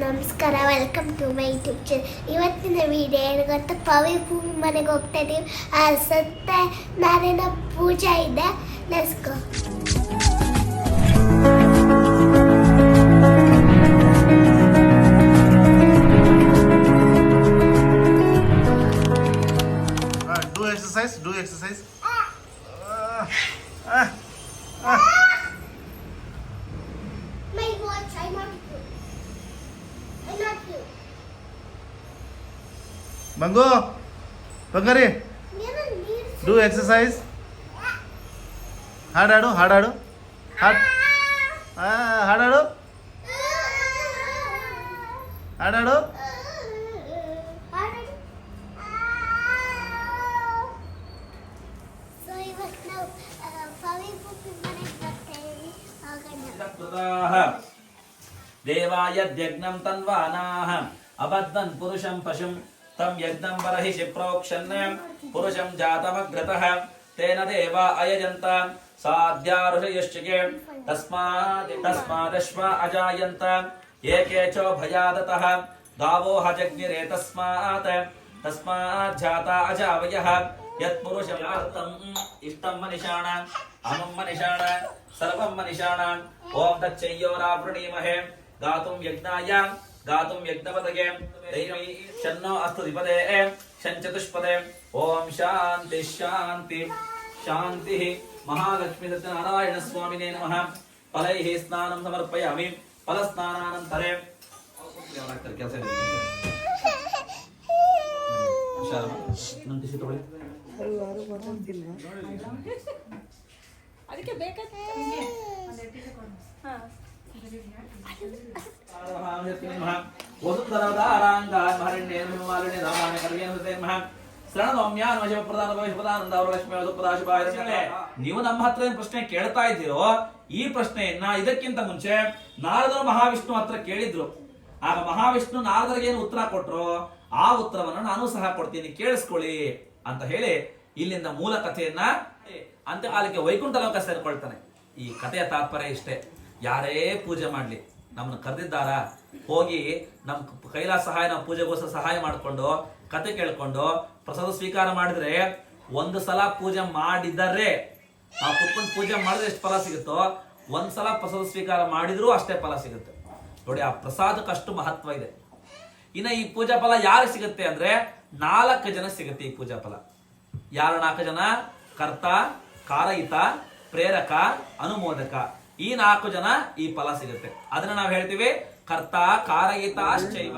ನಮಸ್ಕಾರ, welcome to my YouTube channel. ಇವತ್ತಿನ video ಏನು ಗೊತ್ತಾ, ಪವಿ ಭೂಮಿ ಮನೆಗೆ ಹೋಗ್ತಾ ಇದೀವಿ. ಸತ್ಯನಾರಾಯಣ ಪೂಜೆ ಇದೆ. Let's go. Do exercise. My watch, I not you. Mango, Bangari, do exercise. Hard. देवायद्यज्ञं तन्वानाः अबद्धन् पुरुषं पशुं तं यज्ञं बर्हिषि प्रोक्षन् पुरुषं जातमग्रतः तेन देवा अयजन्त साध्यारुषयश्चिके तस्मादश्व अजायन्त एके चो भयादतः गावो हजग्निरे तस्मात् जाता अजावयः यत्पुरुषं इष्टं मनिषाण अमं मनिषाण सर्वं मनिषाण ओम तच्चयोरावृणीमहे गातुं यज्ञाय गातुं यज्ञपतये दैवी शन्नो अस्तुतिपदे शञ्चतुष्पदे ओम शांति शांति शांति महालक्ष्मी सत्यनारायण स्वामिने नमः फलैः स्नानं समर्पयामि फलस्नानानन्तरे ಅದಕ್ಕೆ ನೀವು ನಮ್ಮ ಹತ್ರ ಪ್ರಶ್ನೆ ಕೇಳ್ತಾ ಇದ್ದೀರೋ, ಈ ಪ್ರಶ್ನೆಯನ್ನ ಇದಕ್ಕಿಂತ ಮುಂಚೆ ನಾರದರು ಮಹಾವಿಷ್ಣು ಹತ್ರ ಕೇಳಿದ್ರು. ಆಗ ಮಹಾವಿಷ್ಣು ನಾರದರಿಗೆ ಏನು ಉತ್ತರ ಕೊಟ್ರು, ಆ ಉತ್ತರವನ್ನು ನಾನು ಸಹ ಕೊಡ್ತೀನಿ, ಕೇಳಿಸ್ಕೊಳ್ಳಿ ಅಂತ ಹೇಳಿ ಇಲ್ಲಿಂದ ಮೂಲ ಕಥೆಯನ್ನ ಅಂತ್ಯಕಾಲಕ್ಕೆ ವೈಕುಂಠ ಲೋಕ ಸೇರ್ಕೊಳ್ತಾನೆ. ಈ ಕಥೆಯ ತಾತ್ಪರ್ಯ ಇಷ್ಟೇ. ಯಾರೇ ಪೂಜೆ ಮಾಡ್ಲಿ, ನಮ್ಮನ್ನು ಕರೆದಿದ್ದಾರ, ಹೋಗಿ ನಮ್ ಕೈಲಾಸ ಸಹಾಯ, ನಾವು ಪೂಜೆಗೋಸ್ಕರ ಸಹಾಯ ಮಾಡ್ಕೊಂಡು ಕತೆ ಕೇಳ್ಕೊಂಡು ಪ್ರಸಾದ ಸ್ವೀಕಾರ ಮಾಡಿದ್ರೆ, ಒಂದು ಸಲ ಪೂಜೆ ಮಾಡಿದರೆ, ನಾವು ಕುತ್ಕೊಂಡು ಪೂಜೆ ಮಾಡಿದ್ರೆ ಎಷ್ಟು ಫಲ ಸಿಗುತ್ತೋ, ಒಂದ್ಸಲ ಪ್ರಸಾದ ಸ್ವೀಕಾರ ಮಾಡಿದ್ರೂ ಅಷ್ಟೇ ಫಲ ಸಿಗುತ್ತೆ. ನೋಡಿ, ಆ ಪ್ರಸಾದಕ್ಕಷ್ಟು ಮಹತ್ವ ಇದೆ. ಇನ್ನ ಈ ಪೂಜಾ ಫಲ ಯಾರು ಸಿಗುತ್ತೆ ಅಂದ್ರೆ 4 ಜನ ಸಿಗುತ್ತೆ ಈ ಪೂಜಾ ಫಲ. ಯಾರು 4 ಜನ? ಕರ್ತ, ಕಾರಯಿತ, ಪ್ರೇರಕ, ಅನುಮೋದಕ. ಈ 4 ಜನ ಈ ಫಲ ಸಿಗುತ್ತೆ. ಅದನ್ನ ನಾವು ಹೇಳ್ತೀವಿ ಕರ್ತ ಕಾರಯಿತಾಶ್ಚೈವ.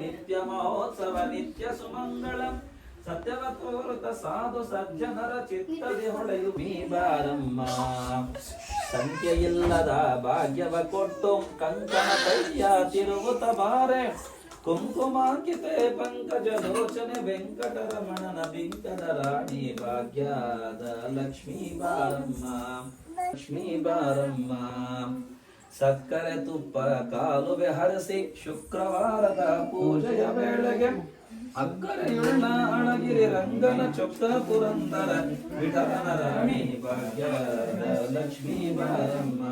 ನಿತ್ಯ ಮಹೋತ್ಸವ ನಿತ್ಯ ಸುಮಂಗಳಂ ಸತ್ಯವತೋರುತ ಸಾಧು ಸಜ್ಜನರ ಚಿತ್ತದಿ ಹೊಳೆಯು ನೀ ಬಾರಮ್ಮ. ಸಂಖ್ಯೆಯಿಲ್ಲದ ಭಾಗ್ಯವ ಕೊಟ್ಟು ಕಂಕಣ ಕೈಯ ತಿರುಗುತ್ತ ಬಾರೆ. ಕುಂಕುಮಾಂಕಿತೆ ಪಂಕಜ ಲೋಚನೆ ವೆಂಕಟರಮಣನ ಬಿಂಕದ ರಾಣಿ ಭಾಗ್ಯದ ಲಕ್ಷ್ಮೀ ಬಾರಮ್ಮ. ಲಕ್ಷ್ಮೀ ಬಾರಮ್ಮ. ಸಕ್ಕರೆ ತುಪ್ಪ ಕಾಲುವೆ ಹರಸಿ ಶುಕ್ರವಾರದ ಪೂಜೆಯ ವೇಳೆಗೆ ಅಕ್ಕರೆಯುಳ್ಳ ಅಣಗಿರಿ ರಂಗನ ಚೊಕ್ಕ ಪುರಂದರ ವಿಠಲನ ರಾಣಿ ಭಾಗ್ಯದ ಲಕ್ಷ್ಮೀ ಬಾರಮ್ಮ.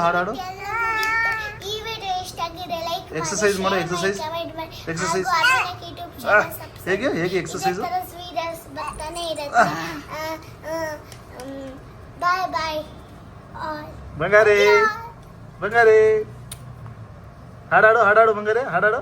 ಹಾಡಾಡು ಈ ವಿಡಿಯೋ Exercise ಮಾಡು, exercise. Exercise. ಹೇಗೆ ಎಕ್ಸಸೈಸ್? ಬರ್ತಾನೆ ಇರುತ್ತೆ. ಬಾಯ್ ಬಾಯ್. ಬಂಗಾರಿ ಬಂಗಾರಿ ಹಾಡಾಡು ಬಂಗಾರಿ ಹಾಡಾಡು.